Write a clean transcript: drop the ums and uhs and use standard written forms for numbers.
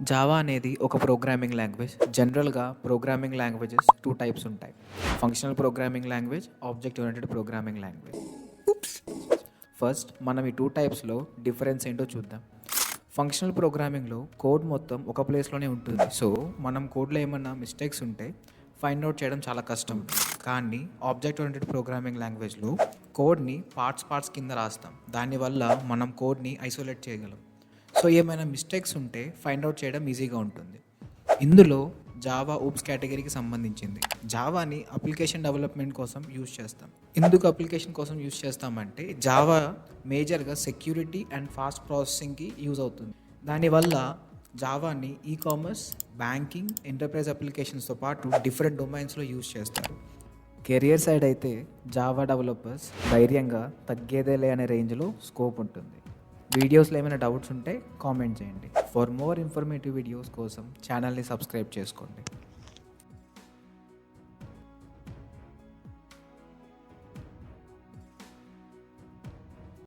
Java అనేది ఒక programming language. జనరల్‌గా ప్రోగ్రామింగ్ లాంగ్వేజెస్ 2 టైప్స్ ఉంటాయి. Functional programming language, object oriented programming language. First మనం ఈ 2 టైప్స్‌లో డిఫరెన్స్ ఏంటో చూద్దాం. ఫంక్షనల్ ప్రోగ్రామింగ్‌లో కోడ్ మొత్తం ఒక ప్లేస్‌లోనే ఉంటుంది. సో, మనం కోడ్‌లో ఏమన్నా మిస్టేక్స్ ఉంటే ఫైండ్ ఔట్ చేయడం చాలా కష్టం. కానీ ఆబ్జెక్ట్ ఓరియెంటెడ్ ప్రోగ్రామింగ్ లాంగ్వేజ్‌లో కోడ్‌ని పార్ట్స్ కింద రాస్తాం. దానివల్ల మనం కోడ్‌ని ఐసోలేట్ చేయగలం. సో ఏమైనా మిస్టేక్స్ ఉంటే ఫైండ్ అవుట్ చేయడం ఈజీగా ఉంటుంది. ఇందులో జావా ఊప్స్ కేటగిరీకి సంబంధించింది. జావాని అప్లికేషన్ డెవలప్మెంట్ కోసం యూజ్ చేస్తాం. ఎందుకు అప్లికేషన్ కోసం యూజ్ చేస్తామంటే జావా మేజర్గా సెక్యూరిటీ అండ్ ఫాస్ట్ ప్రాసెసింగ్కి యూజ్ అవుతుంది. దానివల్ల జావాని కామర్స్, బ్యాంకింగ్, ఎంటర్ప్రైజ్ అప్లికేషన్స్తో పాటు డిఫరెంట్ డొమైన్స్లో యూజ్ చేస్తారు. కెరియర్ సైడ్ అయితే జావా డెవలపర్స్ ధైర్యంగా తగ్గేదేలే అనే రేంజ్లో స్కోప్ ఉంటుంది. వీడియోస్లో ఏమైనా డౌట్స్ ఉంటే కామెంట్ చేయండి. ఫర్ మోర్ ఇన్ఫర్మేటివ్ వీడియోస్ కోసం ఛానల్ని సబ్స్క్రైబ్ చేసుకోండి.